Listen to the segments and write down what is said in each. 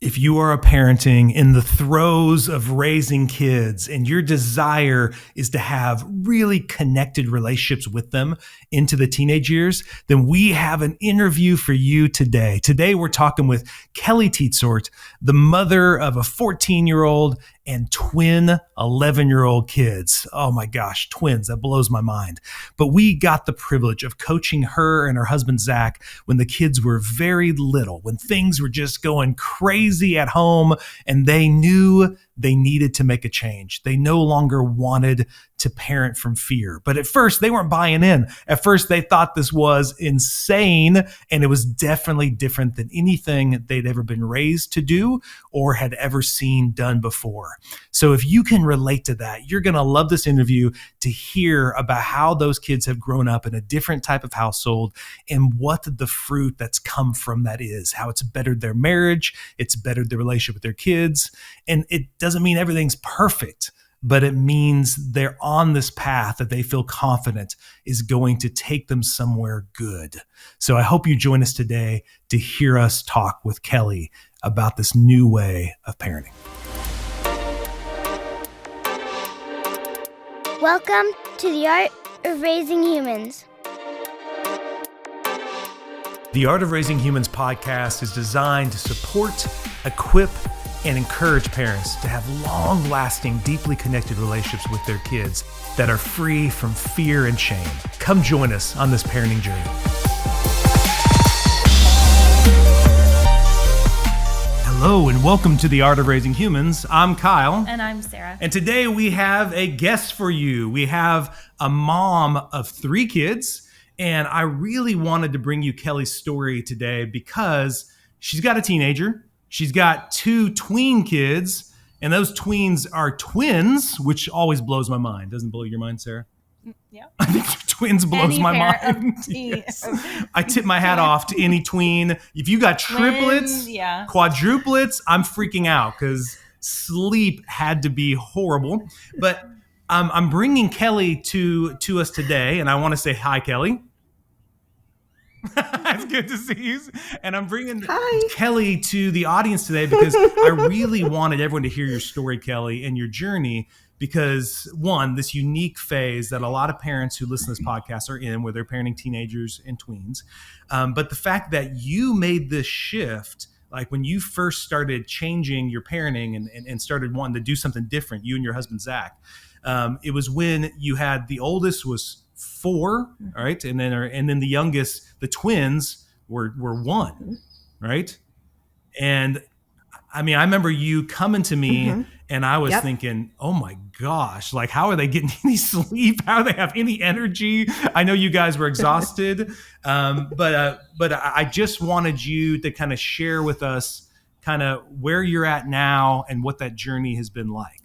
If you are parenting in the throes of raising kids and your desire is to have really connected relationships with them into the teenage years, then we have an interview for you today. Today, we're talking with Kelly Tietsort, the mother of a 14-year-old and twin 11-year-old kids. Oh my gosh, twins, that blows my mind. But we got the privilege of coaching her and her husband, Zach, when the kids were very little, when things were just going crazy at home and they knew they needed to make a change. They no longer wanted to parent from fear. But at first, they weren't buying in. At first, they thought this was insane, and it was definitely different than anything they'd ever been raised to do or had ever seen done before. So if you can relate to that, you're going to love this interview to hear about how those kids have grown up in a different type of household and what the fruit that's come from that is, how it's bettered their marriage, it's bettered their relationship with their kids. And it doesn't mean everything's perfect, but it means they're on this path that they feel confident is going to take them somewhere good. So I hope you join us today to hear us talk with Kelly about this new way of parenting. Welcome to the Art of Raising Humans. The Art of Raising Humans podcast is designed to support, equip, and encourage parents to have long-lasting, deeply connected relationships with their kids that are free from fear and shame. Come join us on this parenting journey. Hello and welcome to The Art of Raising Humans. I'm Kyle. And I'm Sara. And today we have a guest for you. We have a mom of 3 kids, and I really wanted to bring you Kelly's story today because she's got a teenager. She's got 2 tween kids, and those tweens are twins, which always blows my mind. Doesn't blow your mind, Sara? Yeah. I think twins blows my mind. Yes. I tip my hat off to any tween. If you got triplets, quadruplets, I'm freaking out because sleep had to be horrible. But I'm bringing Kelly to us today, and I want to say hi, Kelly. It's good to see you. And I'm bringing Kelly to the audience today because I really wanted everyone to hear your story, Kelly, and your journey because, one, this unique phase that a lot of parents who listen to this podcast are in where they're parenting teenagers and tweens. But the fact that you made this shift, like when you first started changing your parenting and started wanting to do something different, you and your husband, Zach, it was when you had the oldest was 4, all right, and then the youngest, the twins were 1, right? And I mean, I remember you coming to me, and I was thinking, oh my gosh, like how are they getting any sleep? How do they have any energy? I know you guys were exhausted, but I just wanted you to kind of share with us kind of where you're at now and what that journey has been like.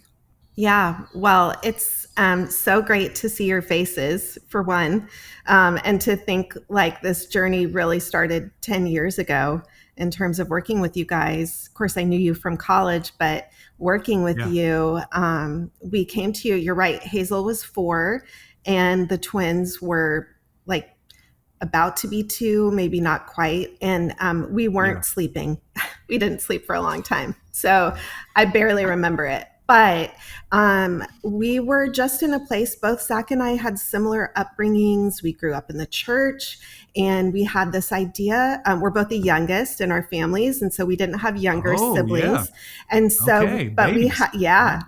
Yeah, well, it's so great to see your faces, for one, and to think like this journey really started 10 years ago in terms of working with you guys. Of course, I knew you from college, but working with you, we came to you. You're right. Hazel was 4, and the twins were like about to be 2, maybe not quite. And we weren't sleeping. We didn't sleep for a long time. So I barely remember it. But we were just in a place, both Zach and I had similar upbringings. We grew up in the church, and we had this idea. We're both the youngest in our families, and so we didn't have younger siblings. Yeah. And so, but babies.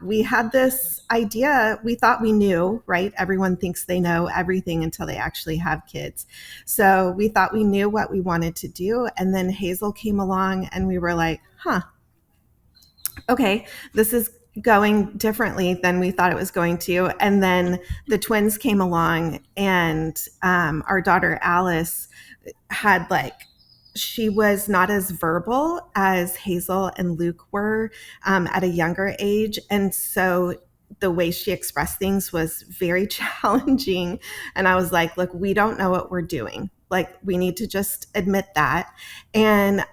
We had this idea. We thought we knew, right? Everyone thinks they know everything until they actually have kids. So we thought we knew what we wanted to do. And then Hazel came along, and we were like, okay, this is going differently than we thought it was going to. And then the twins came along, and our daughter Alice had she was not as verbal as Hazel and Luke were at a younger age. And so the way she expressed things was very challenging. And I was like, look, we don't know what we're doing. Like, we need to just admit that. And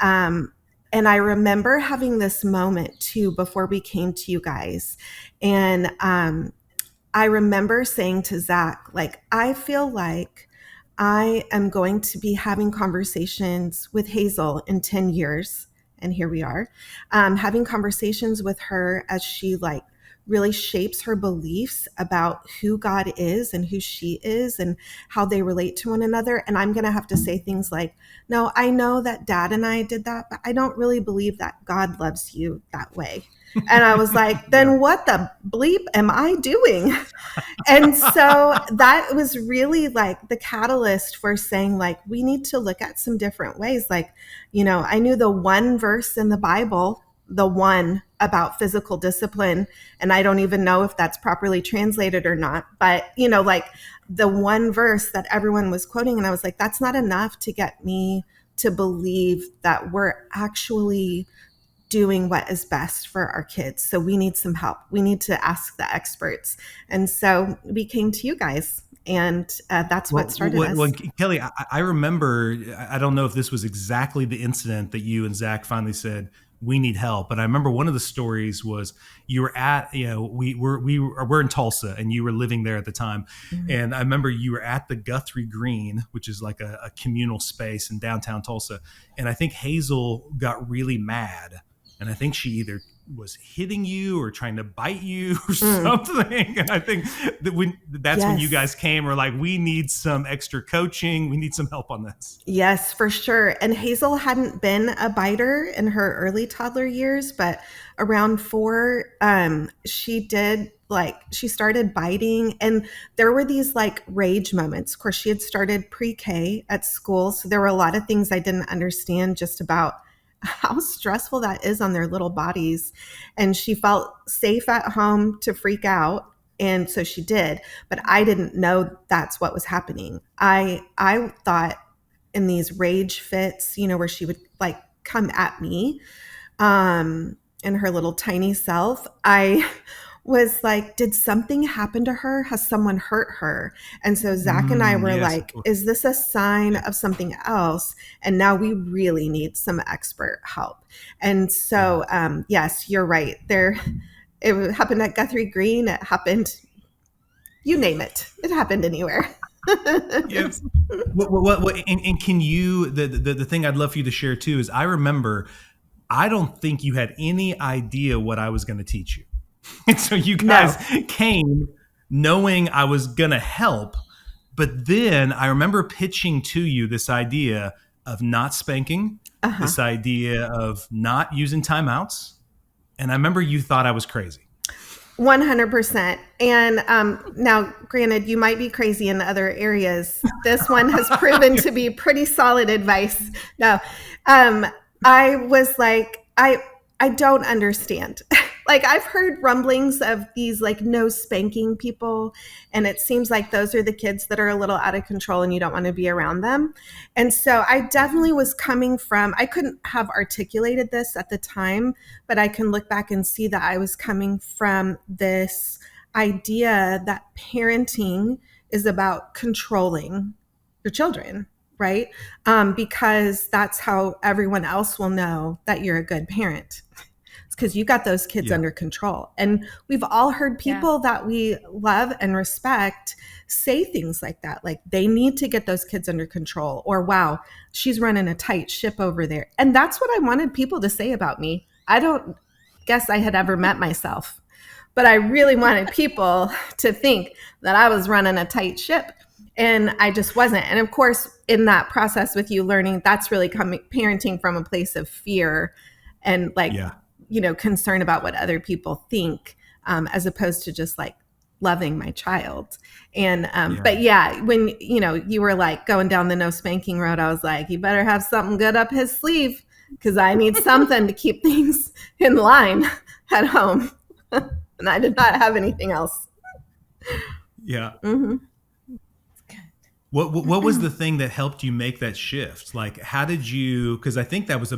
I remember having this moment too before we came to you guys. And I remember saying to Zach, like, I feel like I am going to be having conversations with Hazel in 10 years and here we are, having conversations with her as she like really shapes her beliefs about who God is and who she is and how they relate to one another. And I'm going to have to say things like, no, I know that Dad and I did that, but I don't really believe that God loves you that way. And I was like, then what the bleep am I doing? And so that was really like the catalyst for saying, like, we need to look at some different ways. Like, you know, I knew the one verse in the Bible, the one about physical discipline, and I don't even know if that's properly translated or not, but, you know, like the one verse that everyone was quoting. And I was like, that's not enough to get me to believe that we're actually doing what is best for our kids. So we need some help. We need to ask the experts. And so we came to you guys, and that's what started us. Well, Kelly, I remember, I don't know if this was exactly the incident that you and Zach finally said, we need help. But I remember one of the stories was you were at, you know, we're in Tulsa and you were living there at the time. Mm-hmm. And I remember you were at the Guthrie Green, which is like a communal space in downtown Tulsa. And I think Hazel got really mad. And I think she either was hitting you or trying to bite you or something. And I think that's when you guys came, were like, we need some extra coaching. We need some help on this. Yes, for sure. And Hazel hadn't been a biter in her early toddler years, but around 4, she started biting, and there were these like rage moments. Of course, she had started pre-K at school. So there were a lot of things I didn't understand just about how stressful that is on their little bodies. And she felt safe at home to freak out. And so she did, but I didn't know that's what was happening. I thought in these rage fits, you know, where she would like come at me, in her little tiny self, I was like, did something happen to her? Has someone hurt her? And so Zach and I were like, is this a sign of something else? And now we really need some expert help. And so, yes, you're right. It happened at Guthrie Green. It happened, you name it. It happened anywhere. Yes. And can you, the thing I'd love for you to share too is I remember, I don't think you had any idea what I was going to teach you. And so you guys came knowing I was going to help. But then I remember pitching to you this idea of not spanking, this idea of not using timeouts. And I remember you thought I was crazy. 100%. And now, granted, you might be crazy in other areas. This one has proven to be pretty solid advice. No, I was like, I don't understand. Like, I've heard rumblings of these like no spanking people, and it seems like those are the kids that are a little out of control and you don't want to be around them. And so I definitely was coming from, I couldn't have articulated this at the time, but I can look back and see that I was coming from this idea that parenting is about controlling your children, right? Because that's how everyone else will know that you're a good parent. Because you got those kids under control. And we've all heard people that we love and respect say things like that. Like, they need to get those kids under control, or wow, she's running a tight ship over there. And that's what I wanted people to say about me. I don't guess I had ever met myself, but I really wanted people to think that I was running a tight ship. And I just wasn't. And of course, in that process with you learning, that's really parenting from a place of fear and like, you know, concern about what other people think, as opposed to just like loving my child. And, but yeah, when, you know, you were like going down the no spanking road, I was like, you better have something good up his sleeve, because I need something to keep things in line at home. And I did not have anything else. Yeah. Mm-hmm. What was the thing that helped you make that shift? Like, how did you, because I think that was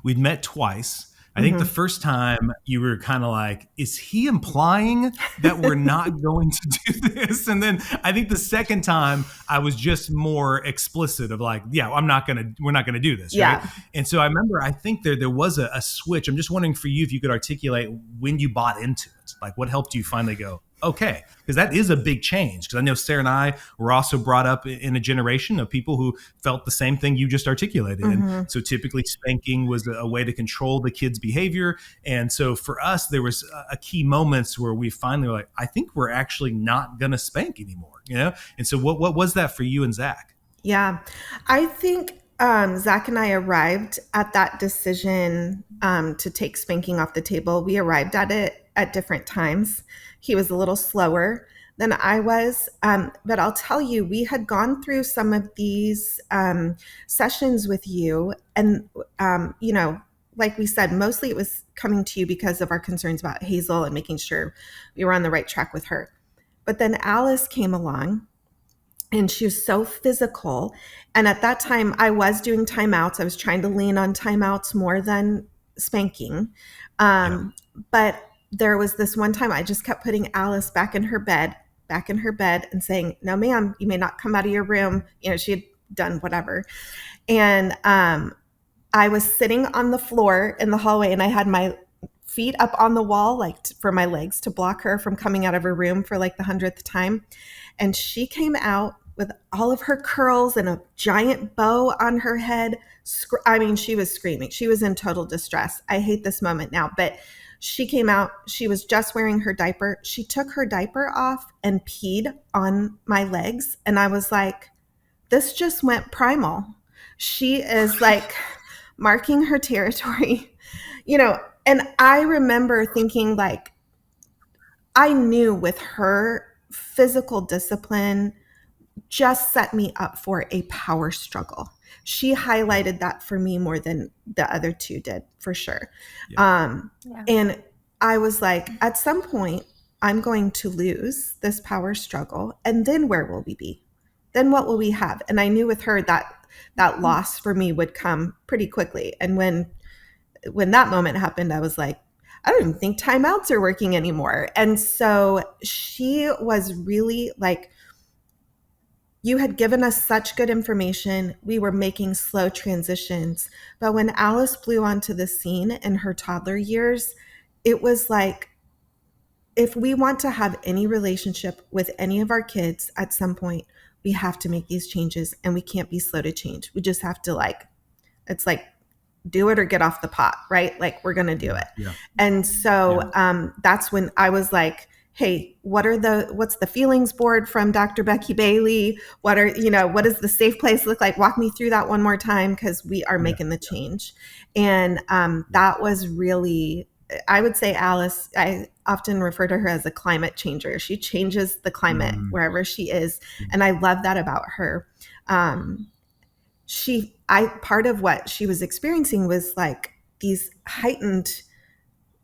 we'd met twice. I think the first time you were kind of like, is he implying that we're not going to do this? And then I think the second time I was just more explicit of like, we're not going to do this. Yeah. Right? And so I remember, I think there was a switch. I'm just wondering for you, if you could articulate when you bought into it, like what helped you finally go, okay, because that is a big change. Because I know Sarah and I were also brought up in a generation of people who felt the same thing you just articulated. And so typically spanking was a way to control the kid's behavior. And so for us, there was a key moments where we finally were like, I think we're actually not going to spank anymore, you know? And so what was that for you and Zach? Yeah, I think Zach and I arrived at that decision to take spanking off the table. We arrived at it at different times. He was a little slower than I was. But I'll tell you, we had gone through some of these sessions with you. And, like we said, mostly it was coming to you because of our concerns about Hazel and making sure we were on the right track with her. But then Alice came along. And she was so physical. And at that time, I was doing timeouts. I was trying to lean on timeouts more than spanking. But there was this one time I just kept putting Alice back in her bed, and saying, no, ma'am, you may not come out of your room. She had done whatever. And I was sitting on the floor in the hallway, and I had my feet up on the wall, for my legs to block her from coming out of her room for the 100th time. And she came out with all of her curls and a giant bow on her head. She was screaming. She was in total distress. I hate this moment now, but she came out. She was just wearing her diaper. She took her diaper off and peed on my legs. And I was like, this just went primal. She is marking her territory, and I remember thinking I knew with her physical discipline just set me up for a power struggle. She highlighted that for me more than the other two did, for sure. And I was like, at some point, I'm going to lose this power struggle. And then where will we be? Then what will we have? And I knew with her that loss for me would come pretty quickly. And when that moment happened, I was like, I don't even think timeouts are working anymore. And so she was really you had given us such good information. We were making slow transitions. But when Alice blew onto the scene in her toddler years, it was if we want to have any relationship with any of our kids at some point, we have to make these changes, and we can't be slow to change. We just have to it's do it or get off the pot, right? We're going to do it. Yeah. And so that's when I was like, hey, what's the feelings board from Dr. Becky Bailey? What does the safe place look like? Walk me through that one more time, because we are making the change. And that was really, I would say Alice, I often refer to her as a climate changer. She changes the climate wherever she is. And I love that about her. Part of what she was experiencing was these heightened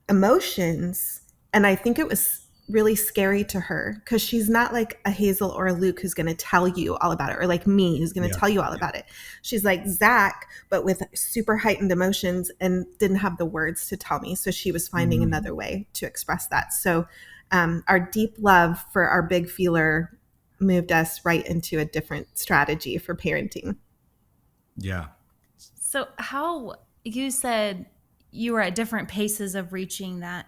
emotions. And I think it was really scary to her, because she's not like a Hazel or a Luke who's going to tell you all about it, or like me who's going to tell you all about it. She's like Zach, but with super heightened emotions, and didn't have the words to tell me. So she was finding another way to express that. So our deep love for our big feeler moved us right into a different strategy for parenting. Yeah. So how, you said you were at different paces of reaching that.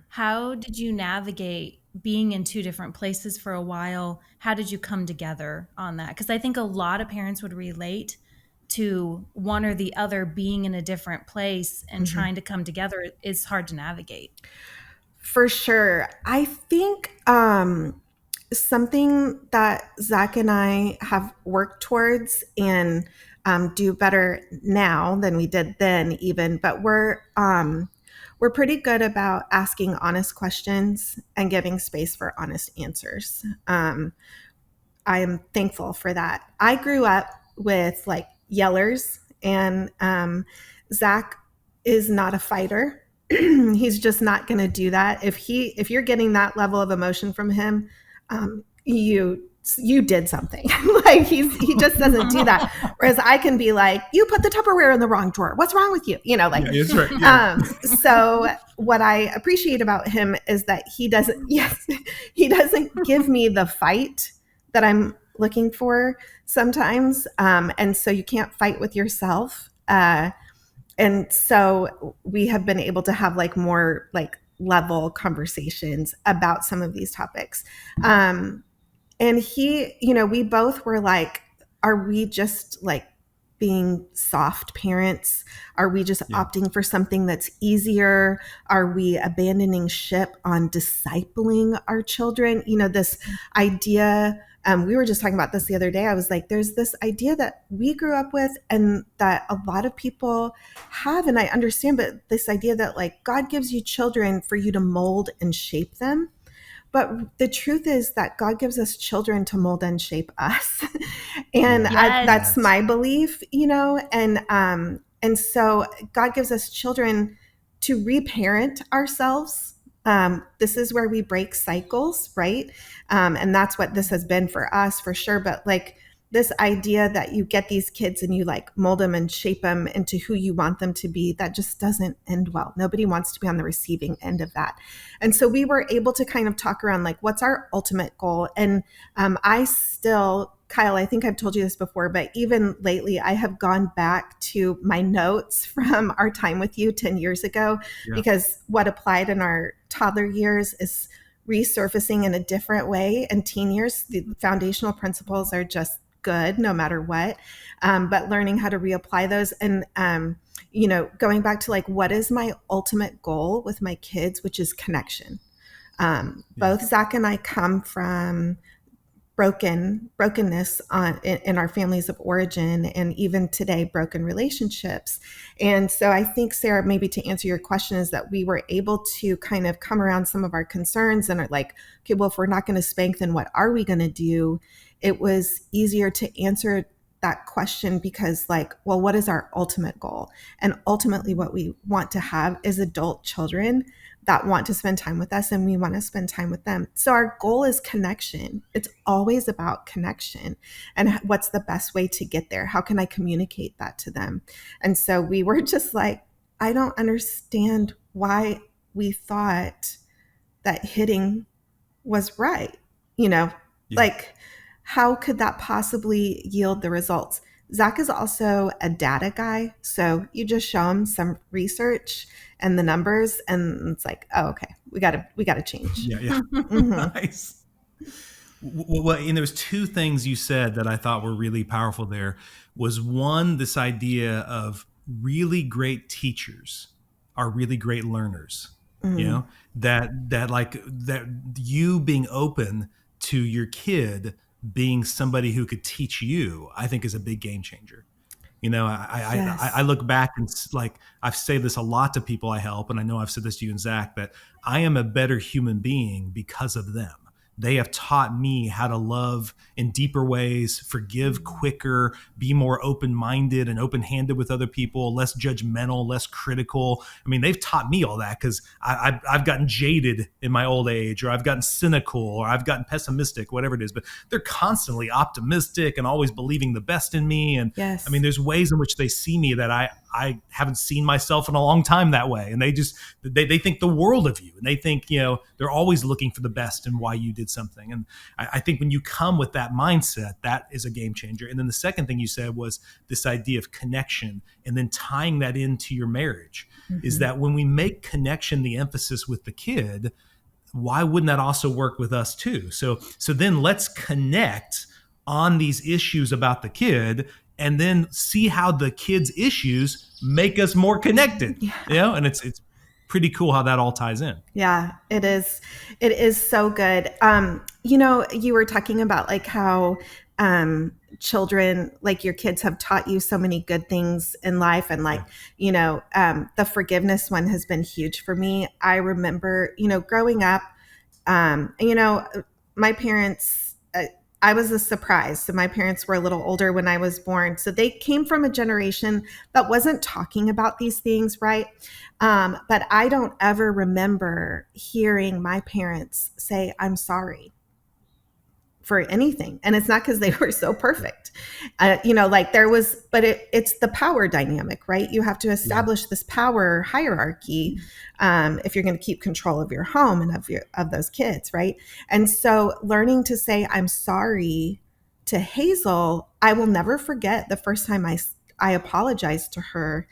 How did you navigate being in two different places for a while? How did you come together on that? Because I think a lot of parents would relate to one or the other being in a different place, and trying to come together is hard to navigate. For sure. I think something that Zach and I have worked towards and do better now than we did then even, but we're pretty good about asking honest questions and giving space for honest answers. I am thankful for that. I grew up with yellers, and Zach is not a fighter. He's just not going to do that. If you're getting that level of emotion from him, you did something. He just doesn't do that. Whereas I can be like, you put the Tupperware in the wrong drawer. What's wrong with you? That's right. Yeah. So what I appreciate about him is that he doesn't give me the fight that I'm looking for sometimes. And so you can't fight with yourself. And so we have been able to have more level conversations about some of these topics. And he, we both were like, are we just like being soft parents? Are we just opting for something that's easier? Are we abandoning ship on discipling our children? This idea, we were just talking about this the other day. I was like, there's this idea that we grew up with and that a lot of people have, and I understand, but this idea that like God gives you children for you to mold and shape them. But the truth is that God gives us children to mold and shape us. And that's my belief, and so God gives us children to reparent ourselves. This is where we break cycles, right? And that's what this has been for us, for sure. But like this idea that you get these kids and you like mold them and shape them into who you want them to be, that just doesn't end well. Nobody wants to be on the receiving end of that. And so we were able to kind of talk around like, what's our ultimate goal? And I still, Kyle, I think I've told you this before, but even lately I have gone back to my notes from our time with you 10 years ago, because what applied in our toddler years is resurfacing in a different way. In teen years, the foundational principles are just good no matter what, but learning how to reapply those and going back to like, what is my ultimate goal with my kids, which is connection. Both Zach and I come from brokenness in our families of origin, and even today broken relationships. And so I think, Sarah, maybe to answer your question, is that we were able to kind of come around some of our concerns and are like, okay, well, if we're not going to spank, then what are we going to do? It was easier to answer that question because like, well, what is our ultimate goal? And ultimately what we want to have is adult children that want to spend time with us, and we want to spend time with them. So our goal is connection. It's always about connection and what's the best way to get there? How can I communicate that to them? And so we were just like, I don't understand why we thought that hitting was right. Like, how could that possibly yield the results? Zach is also a data guy. So you just show him some research and the numbers, and it's like, oh, okay, we gotta change. Yeah. Nice. Well, and there's two things you said that I thought were really powerful there. Was one, this idea of really great teachers are really great learners. That you being open to your kid being somebody who could teach you, I think is a big game changer. I look back and like, I've said this a lot to people I help, and I know I've said this to you and Zach, that I am a better human being because of them. They have taught me how to love in deeper ways, forgive quicker, be more open-minded and open-handed with other people, less judgmental, less critical. I mean, they've taught me all that because I've gotten jaded in my old age, or I've gotten cynical, or I've gotten pessimistic, whatever it is. But they're constantly optimistic and always believing the best in me. And I mean, there's ways in which they see me that I haven't seen myself in a long time that way. And they think the world of you. And they think, they're always looking for the best and why you did something. And I think when you come with that mindset, that is a game changer. And then the second thing you said was this idea of connection, and then tying that into your marriage, is that when we make connection the emphasis with the kid, why wouldn't that also work with us too? So then let's connect on these issues about the kid, and then see how the kid's issues make us more connected. And it's pretty cool how that all ties in. Yeah, it is. It is so good. You were talking about like how children, like your kids have taught you so many good things in life. And like, the forgiveness one has been huge for me. I remember, growing up, my parents, I was a surprise. So my parents were a little older when I was born. So they came from a generation that wasn't talking about these things, right? But I don't ever remember hearing my parents say, I'm sorry for anything. And it's not because they were so perfect. There was, but it's the power dynamic, right? You have to establish this power hierarchy if you're going to keep control of your home and of those kids, right? And so learning to say I'm sorry to Hazel, I will never forget the first time I apologized to her.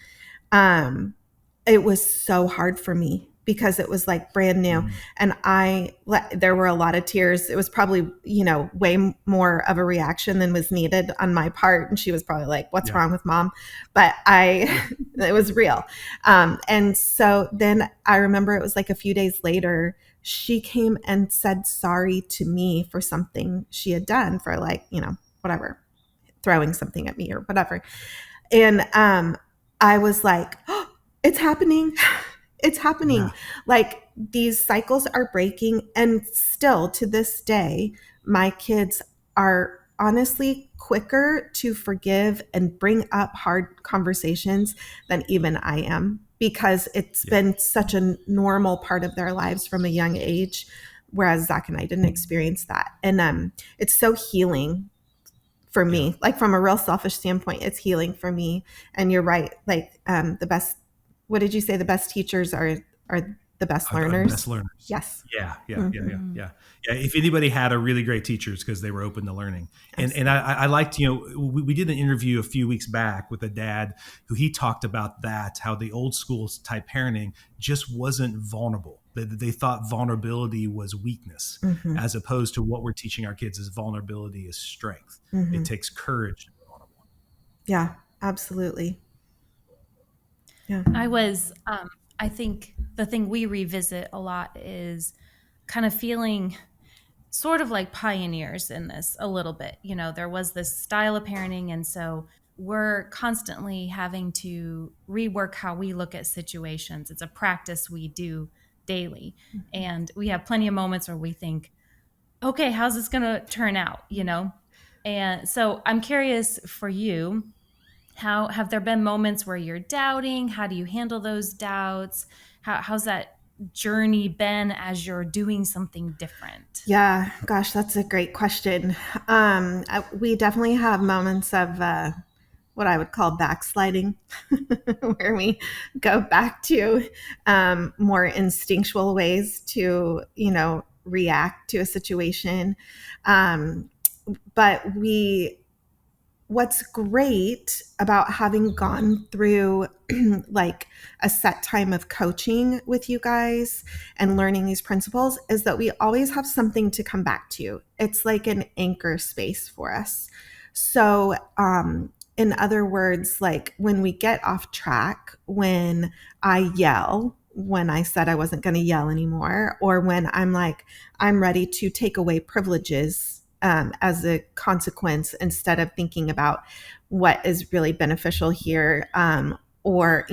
It was so hard for me because it was like brand new. And there were a lot of tears. It was probably, way more of a reaction than was needed on my part. And she was probably like, what's wrong with mom? But it was real. And so then I remember it was like a few days later, she came and said sorry to me for something she had done, for like, whatever, throwing something at me or whatever. And I was like, oh, it's happening. It's happening. Yeah. Like, these cycles are breaking. And still to this day, my kids are honestly quicker to forgive and bring up hard conversations than even I am, because it's been such a normal part of their lives from a young age, whereas Zach and I didn't experience that. And it's so healing for me, like from a real selfish standpoint, it's healing for me. And you're right. Like the best, what did you say? The best teachers are the best learners. Best learners. Yes. Yeah. If anybody had a really great teachers, because they were open to learning. And I liked, we did an interview a few weeks back with a dad who he talked about that, how the old school type parenting just wasn't vulnerable. They thought vulnerability was weakness, as opposed to what we're teaching our kids is vulnerability is strength. It takes courage to be vulnerable. Yeah, absolutely. Yeah. I think the thing we revisit a lot is kind of feeling sort of like pioneers in this a little bit. There was this style of parenting, and so we're constantly having to rework how we look at situations. It's a practice we do daily. And we have plenty of moments where we think, okay, how's this going to turn out? And so I'm curious for you, how have there been moments where you're doubting? How do you handle those doubts? How's that journey been as you're doing something different? Yeah, gosh, that's a great question. We definitely have moments of what I would call backsliding, where we go back to more instinctual ways to, react to a situation. But what's great about having gone through like a set time of coaching with you guys and learning these principles is that we always have something to come back to. It's like an anchor space for us. So, in other words, like when we get off track, when I yell, when I said I wasn't going to yell anymore, or when I'm ready to take away privileges as a consequence, instead of thinking about what is really beneficial here. Or,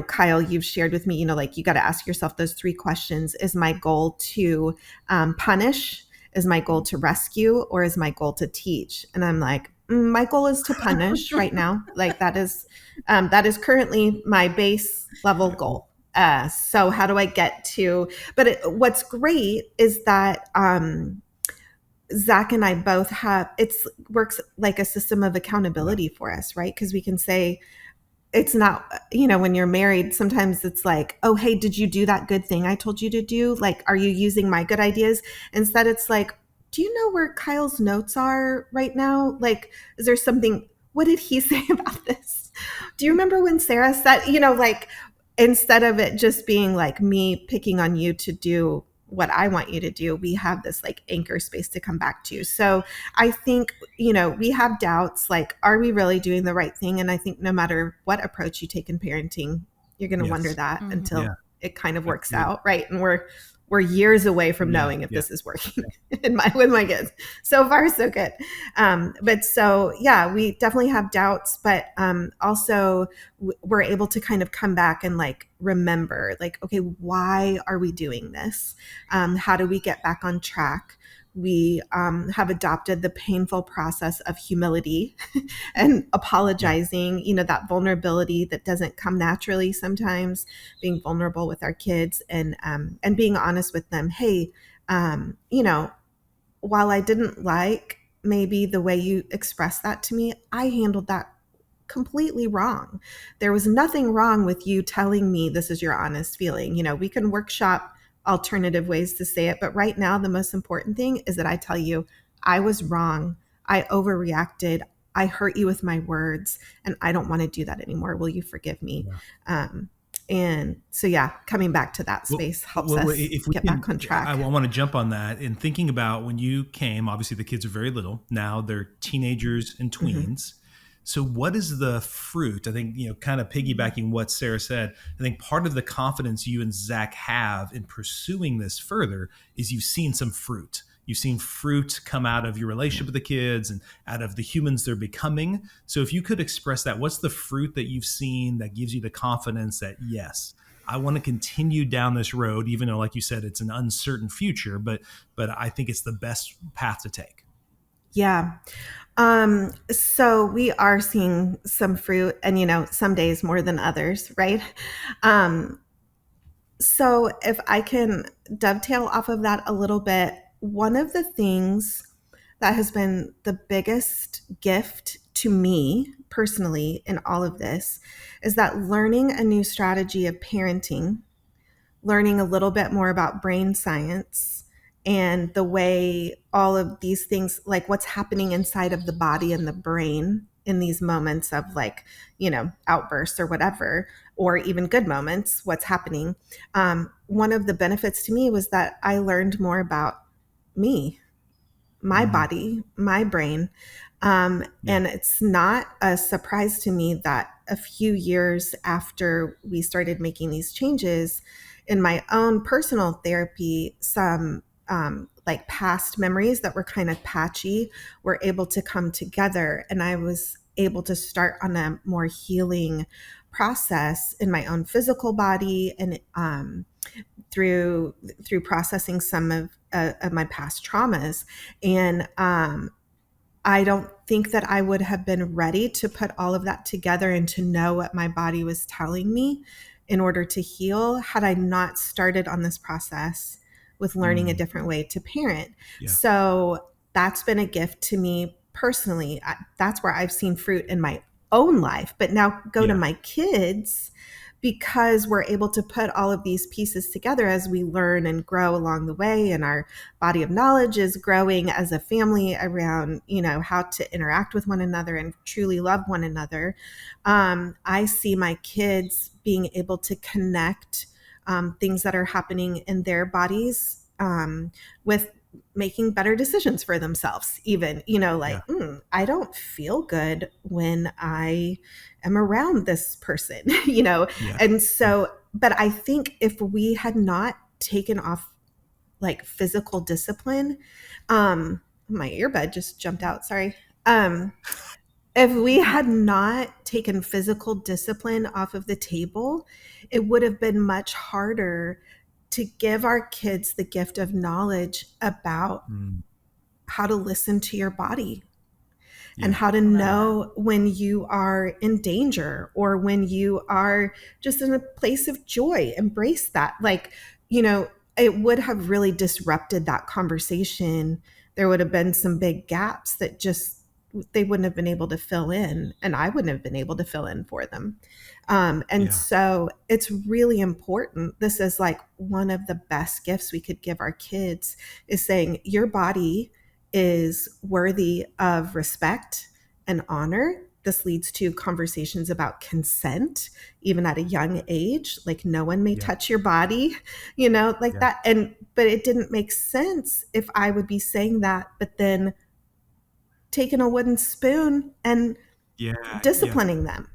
Kyle, you've shared with me, you got to ask yourself those 3 questions. Is my goal to punish? Is my goal to rescue? Or is my goal to teach? And I'm like, my goal is to punish right now. Like that is currently my base level goal. So how do I get to, but what's great is that, Zach and I both works like a system of accountability for us, right? Because we can say, it's not, when you're married, sometimes it's like, oh, hey, did you do that good thing I told you to do? Like, are you using my good ideas? Instead, it's like, do you know where Kyle's notes are right now? Like, is there something, what did he say about this? Do you remember when Sara said, instead of it just being like me picking on you to do what I want you to do, we have this like anchor space to come back to. So I think, we have doubts, like, are we really doing the right thing? And I think no matter what approach you take in parenting, you're going to wonder that until it kind of works out. Right. And we're years away from knowing if this is working with my kids. So far, so good. But so, we definitely have doubts, but also we're able to kind of come back and like remember, like, okay, why are we doing this? How do we get back on track? We have adopted the painful process of humility and apologizing, that vulnerability that doesn't come naturally sometimes, being vulnerable with our kids and being honest with them. Hey, while I didn't like maybe the way you expressed that to me, I handled that completely wrong. There was nothing wrong with you telling me this is your honest feeling. We can workshop alternative ways to say it. But right now, the most important thing is that I tell you, I was wrong. I overreacted. I hurt you with my words, and I don't want to do that anymore. Will you forgive me? And so, yeah, coming back to that space helps us if we get back on track. I want to jump on that and thinking about when you came, obviously the kids are very little. Now they're teenagers and tweens. So what is the fruit? I think, kind of piggybacking what Sarah said, I think part of the confidence you and Zach have in pursuing this further is you've seen some fruit. You've seen fruit come out of your relationship with the kids and out of the humans they're becoming. So if you could express that, what's the fruit that you've seen that gives you the confidence that, yes, I want to continue down this road, even though, like you said, it's an uncertain future, but I think it's the best path to take. Yeah. So we are seeing some fruit, and some days more than others, right? So if I can dovetail off of that a little bit, one of the things that has been the biggest gift to me personally in all of this is that learning a new strategy of parenting, learning a little bit more about brain science and the way all of these things, like what's happening inside of the body and the brain in these moments of outbursts or whatever, or even good moments, what's happening. One of the benefits to me was that I learned more about me, my body, my brain. And it's not a surprise to me that a few years after we started making these changes in my own personal therapy, some like past memories that were kind of patchy were able to come together. And I was able to start on a more healing process in my own physical body and through processing some of my past traumas. And I don't think that I would have been ready to put all of that together and to know what my body was telling me in order to heal had I not started on this process with learning a different way to parent. Yeah. So that's been a gift to me personally. That's where I've seen fruit in my own life. But now go to my kids, because we're able to put all of these pieces together as we learn and grow along the way, and our body of knowledge is growing as a family around, how to interact with one another and truly love one another. I see my kids being able to connect things that are happening in their bodies with making better decisions for themselves, even, I don't feel good when I am around this person, And so, but I think if we had not taken off like physical discipline, my earbud just jumped out, sorry. If we had not taken physical discipline off of the table, it would have been much harder to give our kids the gift of knowledge about how to listen to your body and how to know when you are in danger or when you are just in a place of joy. Embrace that. It would have really disrupted that conversation. There would have been some big gaps that just they wouldn't have been able to fill in, and I wouldn't have been able to fill in for them. So it's really important. This is like one of the best gifts we could give our kids, is saying your body is worthy of respect and honor. This leads to conversations about consent, even at a young age. Like, no one may touch your body, that. But it didn't make sense if I would be saying that, but then taking a wooden spoon and disciplining them,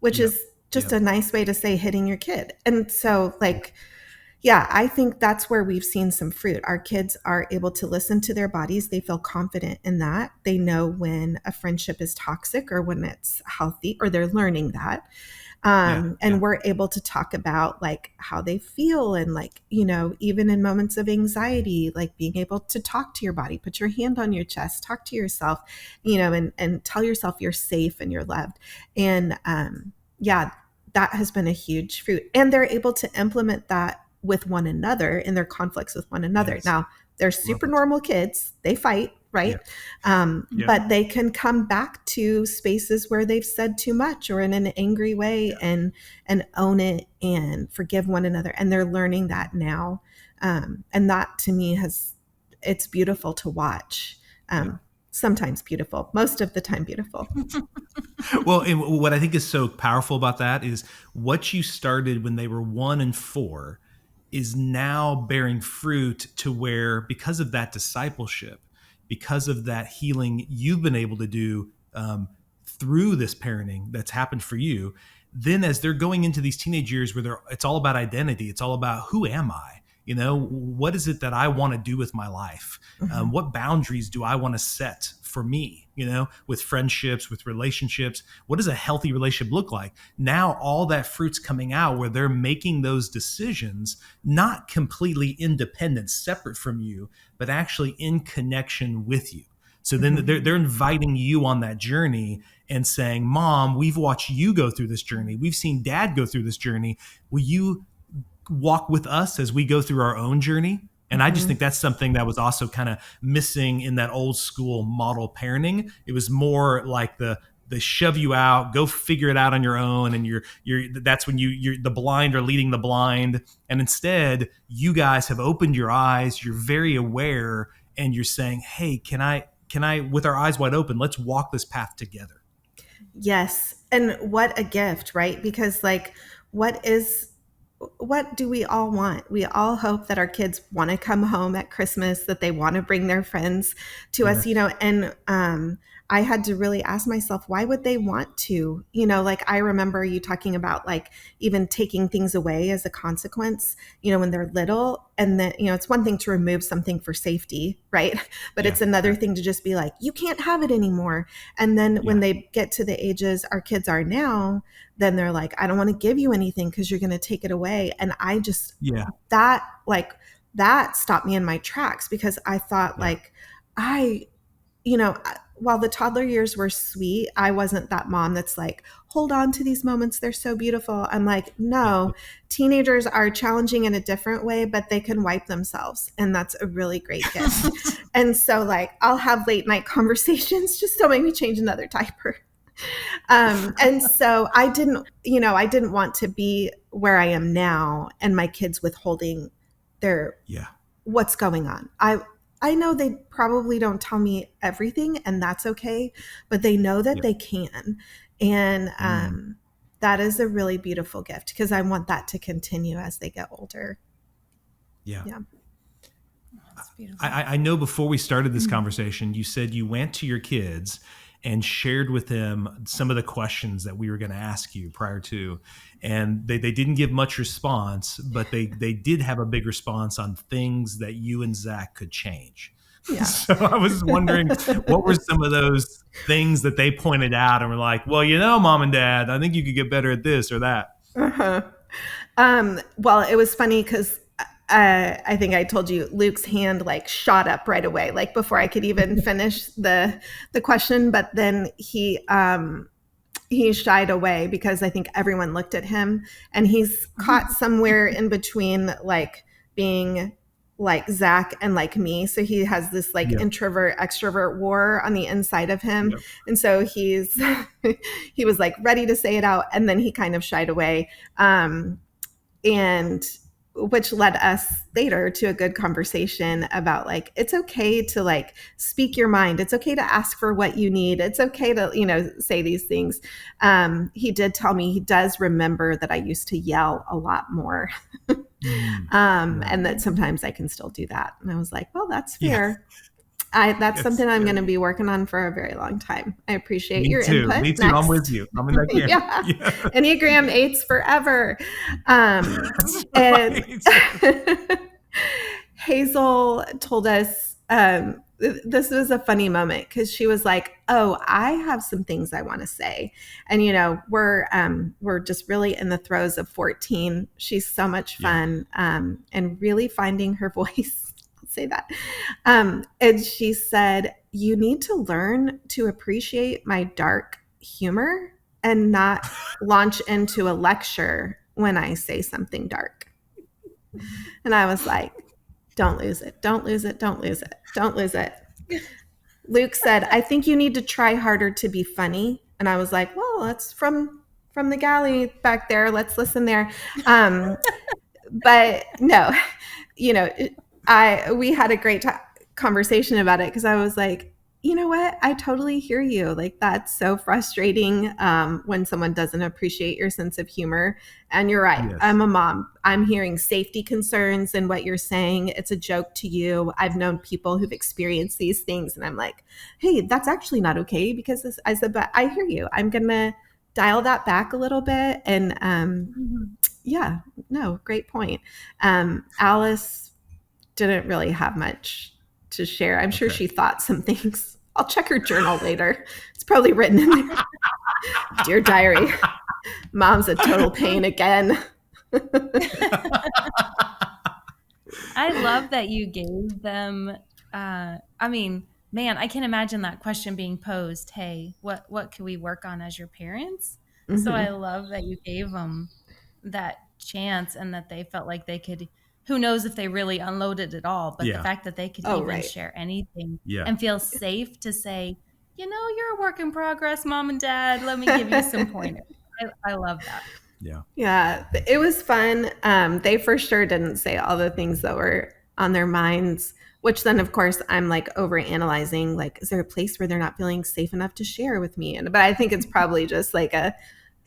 which is just a nice way to say hitting your kid. And so I think that's where we've seen some fruit. Our kids are able to listen to their bodies. They feel confident in that. They know when a friendship is toxic or when it's healthy, or they're learning that. We're able to talk about like how they feel and even in moments of anxiety, like being able to talk to your body, put your hand on your chest, talk to yourself, and tell yourself you're safe and you're loved. And that has been a huge fruit. And they're able to implement that with one another in their conflicts with one another. Yes. Now, they're super normal kids. They fight, right? But they can come back to spaces where they've said too much or in an angry way and own it and forgive one another. And they're learning that now. And that to me it's beautiful to watch. sometimes beautiful, most of the time beautiful. Well, and what I think is so powerful about that is what you started when they were 1 and 4 is now bearing fruit to where, because of that discipleship, because of that healing you've been able to do through this parenting that's happened for you, then as they're going into these teenage years where it's all about identity, it's all about who am I? You know, what is it that I want to do with my life? What boundaries do I want to set for me, you know, with friendships, with relationships? What does a healthy relationship look like? Now, all that fruit's coming out where they're making those decisions, not completely independent, separate from you, but actually in connection with you. So then they're inviting you on that journey and saying, Mom, we've watched you go through this journey. We've seen Dad go through this journey. Will you walk with us as we go through our own journey? And I just think that's something that was also kind of missing in that old school model parenting. It was more like the shove you out, go figure it out on your own, and that's when you're the blind are leading the blind. And instead, you guys have opened your eyes, you're very aware, and you're saying, hey, can I, with our eyes wide open, let's walk this path together. Yes. And what a gift, right? Because like, what do we all want? We all hope that our kids want to come home at Christmas, that they want to bring their friends to us, you know, and I had to really ask myself, why would they want to? You know, like I remember you talking about like even taking things away as a consequence, you know, when they're little. And then, you know, it's one thing to remove something for safety, right? But it's another thing to just be like, you can't have it anymore. And then when they get to the ages our kids are now, then they're like, I don't want to give you anything because you're going to take it away. And I just, that stopped me in my tracks, because I thought while the toddler years were sweet, I wasn't that mom that's like, hold on to these moments. They're so beautiful. I'm like, no, teenagers are challenging in a different way, but they can wipe themselves. And that's a really great gift. And so like, I'll have late night conversations, just don't make me change another diaper. And so I didn't want to be where I am now and my kids withholding what's going on. I know they probably don't tell me everything, and that's okay, but they know that they can. And that is a really beautiful gift, because I want that to continue as they get older. Yeah. That's beautiful. I know before we started this conversation, you said you went to your kids and shared with them some of the questions that we were going to ask you prior to. And they didn't give much response, but they did have a big response on things that you and Zach could change. Yeah. So I was wondering, what were some of those things that they pointed out and were like, well, you know, Mom and Dad, I think you could get better at this or that. Well, it was funny because I think I told you Luke's hand like shot up right away, like before I could even finish the question. But then he shied away because I think everyone looked at him, and he's caught somewhere in between, like being like Zach and like me. So he has this like introvert extrovert war on the inside of him. Yep. And so he was like ready to say it out, and then he kind of shied away. And which led us later to a good conversation about like, it's okay to like speak your mind. It's okay to ask for what you need. It's okay to, you know, say these things. He did tell me he does remember that I used to yell a lot more. And that sometimes I can still do that. And I was like, well, that's fair. That's something I'm going to be working on for a very long time. I appreciate your input. Me too. Next. I'm with you. I'm in that camp. Enneagram 8s forever. And Hazel told us, this was a funny moment because she was like, oh, I have some things I want to say. And, you know, we're just really in the throes of 14. She's so much fun and really finding her voice. Say that. And she said, you need to learn to appreciate my dark humor and not launch into a lecture when I say something dark. And I was like, don't lose it. Don't lose it. Don't lose it. Don't lose it. Luke said, I think you need to try harder to be funny. And I was like, well, that's from the galley back there. Let's listen there. But no, you know, we had a great conversation about it, because I was like, you know what? I totally hear you. Like, that's so frustrating when someone doesn't appreciate your sense of humor. And you're right. Yes. I'm a mom. I'm hearing safety concerns in what you're saying. It's a joke to you. I've known people who've experienced these things, and I'm like, hey, that's actually not okay, because I said, but I hear you. I'm going to dial that back a little bit. And yeah, no, great point. Alice didn't really have much to share. I'm sure Okay. she thought some things. I'll check her journal later. It's probably written in there. Dear diary, mom's a total pain again. I love that you gave them, I mean, man, I can imagine that question being posed. Hey, what can we work on as your parents? So I love that you gave them that chance, and that they felt like they could, who knows if they really unloaded it all, but the Yeah. fact that they could Oh, even right. share anything Yeah. and feel safe to say, you're a work in progress, mom and dad. Let me give you some pointers. I love that. Yeah. Yeah, it was fun. They for sure didn't say all the things that were on their minds, which then, of course, I'm like over analyzing, like, is there a place where they're not feeling safe enough to share with me? But I think it's probably just like a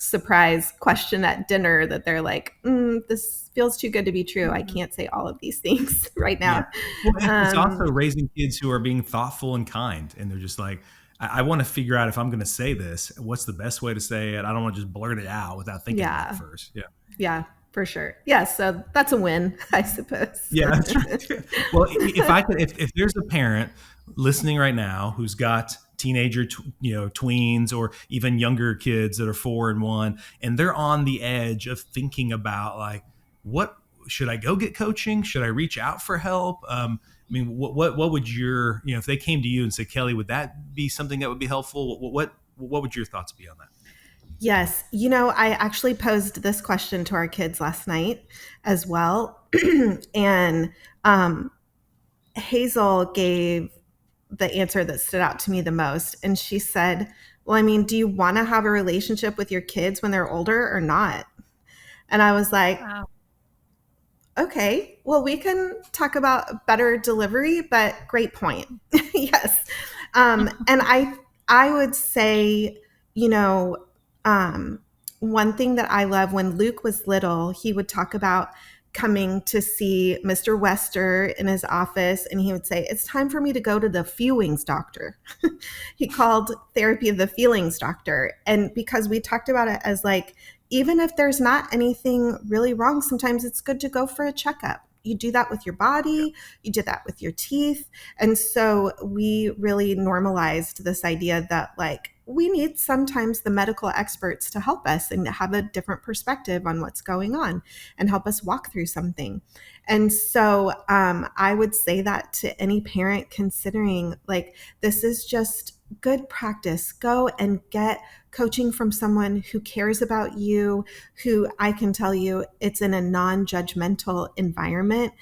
surprise question at dinner that they're like, this feels too good to be true. I can't say all of these things right now. Yeah. Well, it's also raising kids who are being thoughtful and kind, and they're just like, I want to figure out if I'm going to say this, what's the best way to say it. I don't want to just blurt it out without thinking about it first. Yeah. Yeah, for sure. Yeah, so that's a win, I suppose. Yeah, that's right. Well, if there's a parent listening right now who's got teenager, tweens, or even younger kids that are 4 and 1, and they're on the edge of thinking about, like, what should I go get coaching? Should I reach out for help? I mean, what would your, if they came to you and said, Kelly, would that be something that would be helpful? What would your thoughts be on that? Yes. I actually posed this question to our kids last night as well. And Hazel gave the answer that stood out to me the most. And she said, well, I mean, do you want to have a relationship with your kids when they're older or not? And I was like, Wow. okay, well, we can talk about better delivery, but great point. Yes. And I would say, one thing that I love, when Luke was little, he would talk about coming to see Mr. Wester in his office, and he would say, it's time for me to go to the feelings doctor. He called therapy the feelings doctor. And because we talked about it as like, even if there's not anything really wrong, sometimes it's good to go for a checkup. You do that with your body, you do that with your teeth. And so we really normalized this idea that, like, we need sometimes the medical experts to help us and have a different perspective on what's going on and help us walk through something. And so I would say that to any parent considering, like, this is just good practice. Go and get coaching from someone who cares about you, who I can tell you it's in a non-judgmental environment.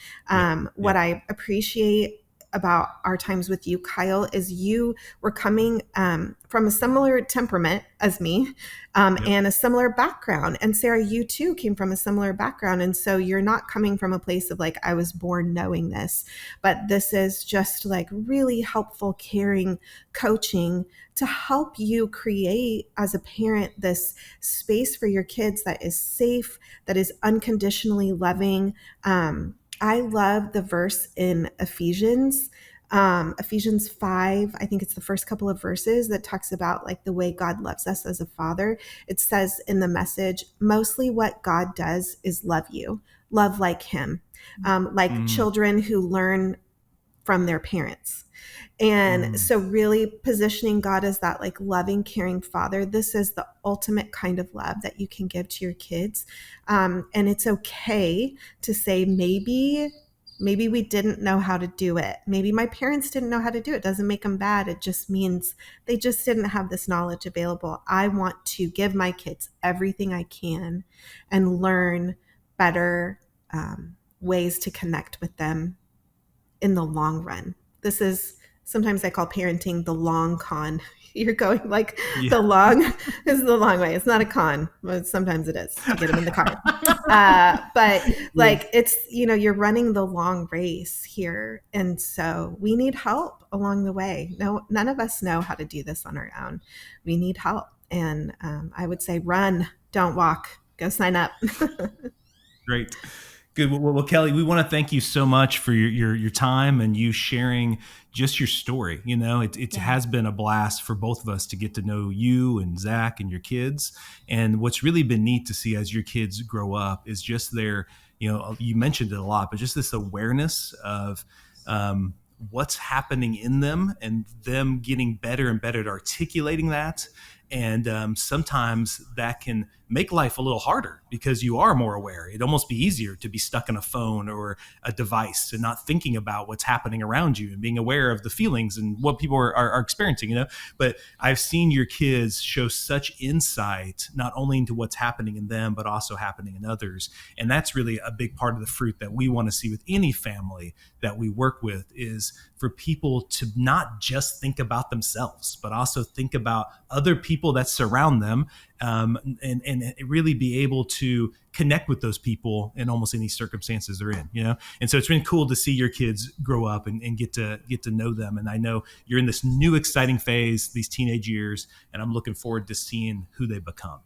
What I appreciate about our times with you, Kyle, is you were coming from a similar temperament as me and a similar background. And Sara, you too came from a similar background. And so you're not coming from a place of like, I was born knowing this, but this is just like really helpful, caring coaching to help you create as a parent this space for your kids that is safe, that is unconditionally loving. I love the verse in Ephesians 5. I think it's the first couple of verses that talks about like the way God loves us as a father. It says in the Message, mostly what God does is love you, love like him, like children who learn from their parents. And so really positioning God as that like loving, caring father, this is the ultimate kind of love that you can give to your kids. And it's okay to say, maybe we didn't know how to do it. Maybe my parents didn't know how to do it. It doesn't make them bad. It just means they just didn't have this knowledge available. I want to give my kids everything I can and learn better ways to connect with them in the long run. This is, sometimes I call parenting the long con. You're going like Yeah. this is the long way. It's not a con, but sometimes it is to get them in the car. But like it's, you're running the long race here. And so we need help along the way. No, none of us know how to do this on our own. We need help. And I would say run, don't walk, go sign up. Great. Good. Well, Kelly, we want to thank you so much for your time and you sharing just your story. It has been a blast for both of us to get to know you and Zach and your kids. And what's really been neat to see as your kids grow up is just their, you mentioned it a lot, but just this awareness of what's happening in them and them getting better and better at articulating that. And sometimes that can make life a little harder because you are more aware. It'd almost be easier to be stuck in a phone or a device and not thinking about what's happening around you and being aware of the feelings and what people are experiencing, But I've seen your kids show such insight, not only into what's happening in them, but also happening in others. And that's really a big part of the fruit that we want to see with any family that we work with is for people to not just think about themselves, but also think about other people that surround them, and really be able to connect with those people in almost any circumstances they're in, And so it's been cool to see your kids grow up and get to know them. And I know you're in this new exciting phase, these teenage years, and I'm looking forward to seeing who they become.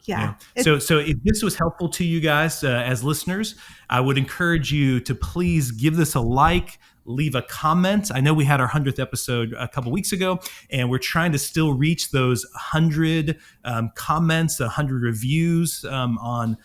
Yeah. So if this was helpful to you guys as listeners, I would encourage you to please give this a like, leave a comment. I know we had our 100th episode a couple weeks ago, and we're trying to still reach those 100 comments, 100 reviews on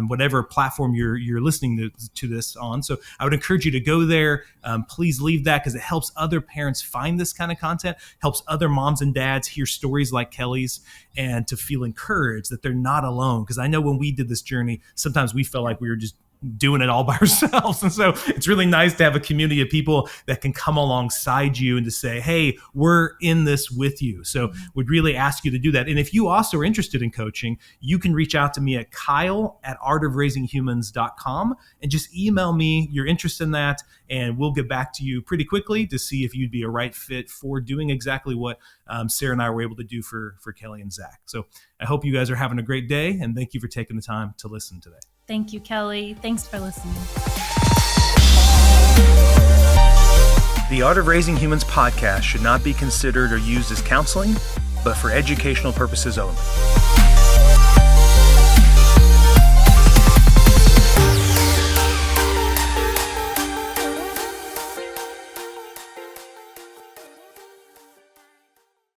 whatever platform you're listening to this on. So I would encourage you to go there. Please leave that because it helps other parents find this kind of content, helps other moms and dads hear stories like Kelly's and to feel encouraged that they're not alone. Because I know when we did this journey, sometimes we felt like we were just doing it all by ourselves. And so it's really nice to have a community of people that can come alongside you and to say, hey, we're in this with you. So we'd really ask you to do that. And if you also are interested in coaching, you can reach out to me at kyle@artofraisinghumans.com and just email me your interest in that. And we'll get back to you pretty quickly to see if you'd be a right fit for doing exactly what Sarah and I were able to do for Kelly and Zach. So I hope you guys are having a great day, and thank you for taking the time to listen today. Thank you, Kelly. Thanks for listening. The Art of Raising Humans podcast should not be considered or used as counseling, but for educational purposes only.